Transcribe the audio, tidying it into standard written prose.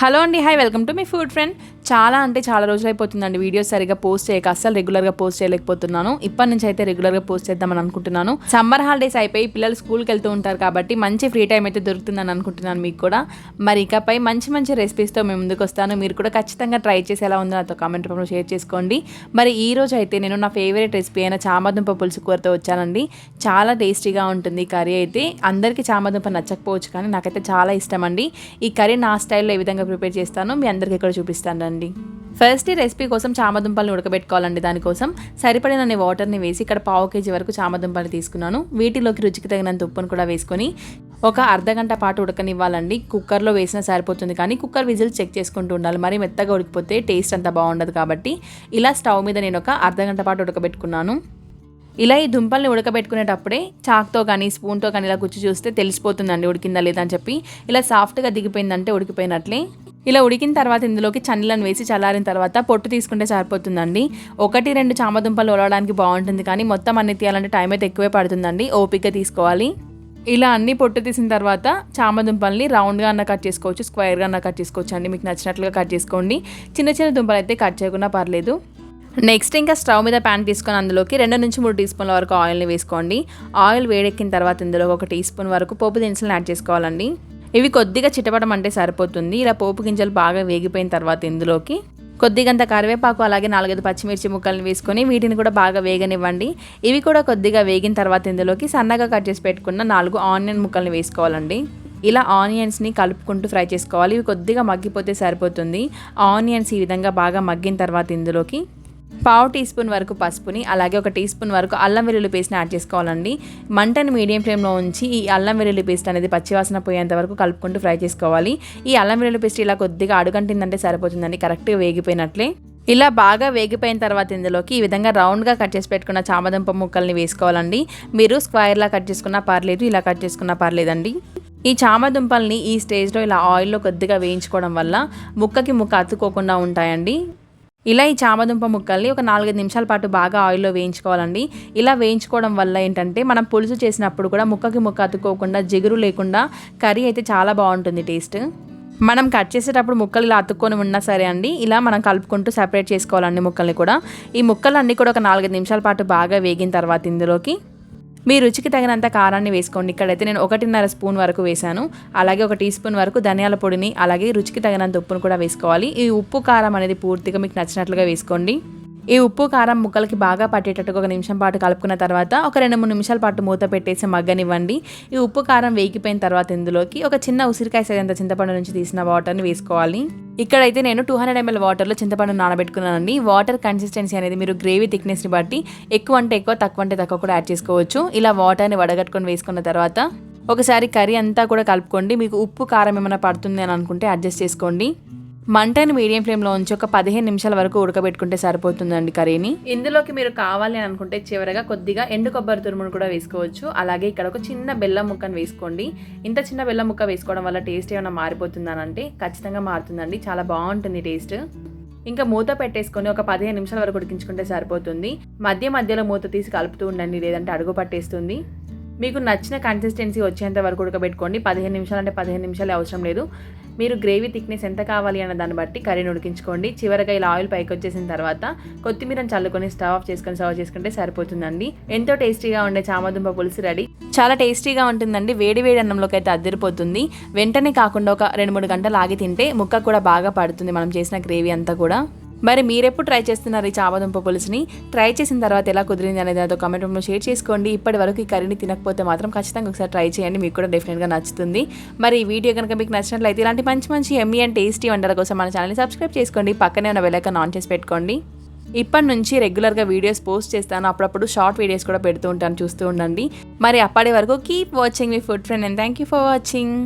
Hello అండి, hi, welcome to me food friend. చాలా రోజులు అయిపోతుందండి వీడియోస్ సరిగ్గా పోస్ట్ చేయక, అస్సలు రెగ్యులర్గా పోస్ట్ చేయలేకపోతున్నాను. ఇప్పటి నుంచి అయితే రెగ్యులర్గా పోస్ట్ చేద్దామని అనుకుంటున్నాను. సమ్మర్ హాలిడేస్ అయిపోయి పిల్లలు స్కూల్కి వెళ్తూ ఉంటారు కాబట్టి మంచి ఫ్రీ టైం అయితే దొరుకుతుందని అనుకుంటున్నాను మీకు కూడా. మరి ఇకపై మంచి రెసిపీస్తో మేము ముందుకు వస్తాను. మీరు కూడా ఖచ్చితంగా ట్రై చేసి ఎలా ఉందో నాతో కామెంట్ రూపంలో షేర్ చేసుకోండి. మరి ఈ రోజు అయితే నేను నా ఫేవరెట్ రెసిపీ అయిన చామదుంప పులుసు కూరతో వచ్చానండి. చాలా టేస్టీగా ఉంటుంది ఈ కర్రీ అయితే. అందరికీ చామదుంప నచ్చకపోవచ్చు, కానీ నాకైతే చాలా ఇష్టం అండి. ఈ కర్రీ నా స్టైల్లో ఏ విధంగా ప్రిపేర్ చేస్తాను మీ అందరికీ ఇక్కడ చూపిస్తానండి. ఫస్ట్ ఈ రెసిపీ కోసం చామదుంపల్ని ఉడకబెట్టుకోవాలండి. దానికోసం సరిపడినన్ని వాటర్ని వేసి ఇక్కడ 1/2 kg వరకు చామదుంపల్ని తీసుకున్నాను. వీటిలోకి రుచికి తగినంత ఉప్పును కూడా వేసుకొని ఒక అర్ధగంట పాటు ఉడకనివ్వాలండి. కుక్కర్లో వేసినా సరిపోతుంది, కానీ కుక్కర్ విజిల్ చెక్ చేసుకుంటూ ఉండాలి. మరి మెత్తగా ఉడికిపోతే టేస్ట్ అంత బాగుండదు కాబట్టి ఇలా స్టవ్ మీద నేను ఒక అర్ధగంట పాటు ఉడకబెట్టుకున్నాను. ఇలా ఈ దుంపల్ని ఉడకబెట్టుకునేటప్పుడే చాక్తో కానీ స్పూన్తో కానీ ఇలా గుచ్చి చూస్తే తెలిసిపోతుందండి ఉడికిందా లేదా అని చెప్పి. ఇలా సాఫ్ట్గా దిగిపోయిందంటే ఉడికిపోయినట్లే. ఇలా ఉడికిన తర్వాత ఇందులోకి చన్నీళ్ళని వేసి చల్లారిన తర్వాత పొట్టు తీసుకుంటే సరిపోతుందండి. 1-2 చామదుంపలు ఉడకడానికి బాగుంటుంది, కానీ మొత్తం అన్ని తీయాలంటే టైం అయితే ఎక్కువే పడుతుందండి. ఓపికగా తీసుకోవాలి. ఇలా అన్ని పొట్టు తీసిన తర్వాత చామదుంపల్ని రౌండ్గా అన్న కట్ చేసుకోవచ్చు, స్క్వేర్గా అన్న కట్ చేసుకోవచ్చు అండి. మీకు నచ్చినట్లుగా కట్ చేసుకోండి. చిన్న దుంపలు అయితే కట్ చేయకుండా పర్లేదు. నెక్స్ట్ ఇంకా స్టవ్ మీద ప్యాన్ తీసుకొని అందులోకి 2-3 టీ స్పూన్ల వరకు ఆయిల్ని వేసుకోండి. ఆయిల్ వేడెక్కిన తర్వాత ఇందులో 1 టీ స్పూన్ వరకు పోపు దినుసులను యాడ్ చేసుకోవాలండి. ఇవి కొద్దిగా చిటపడమంటే సరిపోతుంది. ఇలా పోపు గింజలు బాగా వేగిపోయిన తర్వాత ఇందులోకి కొద్దిగంత కరివేపాకు, అలాగే 4-5 పచ్చిమిర్చి ముక్కల్ని వేసుకొని వీటిని కూడా బాగా వేగనివ్వండి. ఇవి కూడా కొద్దిగా వేగిన తర్వాత ఇందులోకి సన్నగా కట్ చేసి పెట్టుకున్న 4 ఆనియన్ ముక్కల్ని వేసుకోవాలండి. ఇలా ఆనియన్స్ని కలుపుకుంటూ ఫ్రై చేసుకోవాలి. ఇవి కొద్దిగా మగ్గిపోతే సరిపోతుంది. ఆనియన్స్ ఈ విధంగా బాగా మగ్గిన తర్వాత ఇందులోకి 1/2 టీ స్పూన్ వరకు పసుపుని, అలాగే 1 టీ స్పూన్ వరకు అల్లం వెల్లుల్లి పేస్ట్ని యాడ్ చేసుకోవాలండి. మంటని మీడియం ఫ్లేమ్లో ఉంచి ఈ అల్లం వెల్లుల్లి పేస్ట్ అనేది పచ్చివాసన పోయేంత వరకు కలుపుకుంటూ ఫ్రై చేసుకోవాలి. ఈ అల్లం వెల్లుల్లి పేస్ట్ ఇలా కొద్దిగా అడుగంటిందంటే సరిపోతుందండి, కరెక్ట్గా వేగిపోయినట్లే. ఇలా బాగా వేగిపోయిన తర్వాత ఇందులోకి ఈ విధంగా రౌండ్గా కట్ చేసి పెట్టుకున్న చామదుంప ముక్కల్ని వేసుకోవాలండి. మీరు స్క్వేర్లా కట్ చేసుకున్నా పర్లేదు, ఇలా కట్ చేసుకున్నా పర్లేదండి. ఈ చామదుంపల్ని ఈ స్టేజ్లో ఇలా ఆయిల్లో కొద్దిగా వేయించుకోవడం వల్ల ముక్కకి ముక్క అతుక్కోకుండా ఉంటాయండి. ఇలా ఈ చామదుంప ముక్కల్ని ఒక 4-5 నిమిషాల పాటు బాగా ఆయిల్లో వేయించుకోవాలండి. ఇలా వేయించుకోవడం వల్ల ఏంటంటే మనం పులుసు చేసినప్పుడు కూడా ముక్కకి ముక్క అతుక్కోకుండా, జిగురు లేకుండా కర్రీ అయితే చాలా బాగుంటుంది టేస్ట్. మనం కట్ చేసేటప్పుడు ముక్కలు ఇలా అతుక్కొని ఉన్నా సరే అండి, ఇలా మనం కలుపుకుంటూ సెపరేట్ చేసుకోవాలండి ముక్కల్ని కూడా. ఈ ముక్కలన్నీ కూడా ఒక 4-5 నిమిషాల పాటు బాగా వేగిన తర్వాత ఇందులోకి మీ రుచికి తగినంత కారాన్ని వేసుకోండి. ఇక్కడైతే నేను 1.5 స్పూన్ వరకు వేశాను. అలాగే 1 టీ స్పూన్ వరకు ధనియాల పొడిని, అలాగే రుచికి తగినంత ఉప్పును కూడా వేసుకోవాలి. ఈ ఉప్పు కారం అనేది పూర్తిగా మీకు నచ్చినట్లుగా వేసుకోండి. ఈ ఉప్పు కారం ముక్కలకి బాగా పట్టేటట్టుగా 1 నిమిషం పాటు కలుపుకున్న తర్వాత ఒక 2-3 నిమిషాల పాటు మూత పెట్టేసి మగ్గనివ్వండి. ఈ ఉప్పు కారం వేగిపోయిన తర్వాత ఇందులోకి ఒక చిన్న ఉసిరికాయ సైజంత చింతపండు నుంచి తీసిన వాటర్ని వేసుకోవాలి. ఇక్కడైతే నేను 200 ml వాటర్లో చింతపండు నానబెట్టుకున్నానండి. వాటర్ కన్సిస్టెన్సీ అనేది మీరు గ్రేవీ థిక్నెస్ని బట్టి ఎక్కువ అంటే ఎక్కువ, తక్కువ అంటే తక్కువ కూడా యాడ్ చేసుకోవచ్చు. ఇలా వాటర్ని వడగట్టుకొని వేసుకున్న తర్వాత ఒకసారి కర్రీ అంతా కూడా కలుపుకోండి. మీకు ఉప్పు కారం ఏమైనా పడుతుంది అని అనుకుంటే అడ్జస్ట్ చేసుకోండి. మంటని మీడియం ఫ్లేమ్లో ఉంచి ఒక 15 నిమిషాల వరకు ఉడకబెట్టుకుంటే సరిపోతుందండి కర్రీని. ఇందులోకి మీరు కావాలి అని అనుకుంటే చివరగా కొద్దిగా ఎండు కొబ్బరి తురుమును కూడా వేసుకోవచ్చు. అలాగే ఇక్కడ ఒక చిన్న బెల్లం ముక్కను వేసుకోండి. ఇంత చిన్న బెల్లం ముక్క వేసుకోవడం వల్ల టేస్ట్ ఏమైనా మారిపోతుందని అంటే ఖచ్చితంగా మారుతుందండి, చాలా బాగుంటుంది టేస్ట్. ఇంకా మూత పెట్టేసుకొని ఒక 15 నిమిషాల వరకు ఉడికించుకుంటే సరిపోతుంది. మధ్యలో మూత తీసి కలుపుతూ ఉండండి, లేదంటే అడుగు పట్టేస్తుంది. మీకు నచ్చిన కన్సిస్టెన్సీ వచ్చేంత వరకు ఉడకబెట్టుకోండి. 15 నిమిషాలు అంటే 15 నిమిషాలే అవసరం లేదు. మీరు గ్రేవీ థిక్నెస్ ఎంత కావాలి అన్న దాన్ని బట్టి కర్రీని ఉడికించుకోండి. చివరగా ఇలా ఆయిల్ పైకి వచ్చేసిన తర్వాత కొత్తిమీరని చల్లుకొని స్టవ్ ఆఫ్ చేసుకొని సర్వ్ చేసుకుంటే సరిపోతుందండి. ఎంతో టేస్టీగా ఉండే చామదుంప పులుసు రెడీ. చాలా టేస్టీగా ఉంటుందండి. వేడి అన్నంలోకి అయితే అద్దరిపోతుంది. వెంటనే కాకుండా ఒక 2-3 గంటలు ఆగి తింటే ముక్క కూడా బాగా పడుతుంది మనం చేసిన గ్రేవీ అంతా కూడా. మరి మీరెప్పుడు ట్రై చేస్తున్నారు ఈ చామదుంప పులుసుని? ట్రై చేసిన తర్వాత ఎలా కుదిరింది అనేది అదో కామెంట్ రూమ్లో షేర్ చేసుకోండి. ఇప్పటి వరకు ఈ కర్రీని తినకపోతే మాత్రం ఖచ్చితంగా ఒకసారి ట్రై చేయండి, మీకు కూడా డెఫినెట్గా నచ్చుతుంది. మరి ఈ వీడియో కనుక మీకు నచ్చినట్లయితే ఇలాంటి మంచి ఎమ్మీ అండ్ టేస్టీ వంటల కోసం మన ఛానల్ని సబ్స్క్రైబ్ చేసుకోండి. పక్కనే ఉన్న బెల్ ఐకాన్ ఆన్ చేసి పెట్టుకోండి. ఇప్పటి నుంచి రెగ్యులర్గా వీడియోస్ పోస్ట్ చేస్తాను. అప్పుడప్పుడు షార్ట్ వీడియోస్ కూడా పెడుతూ ఉంటాను, చూస్తూ ఉండండి. మరి అప్పటి వరకు keep watching me food friend and thank you for watching.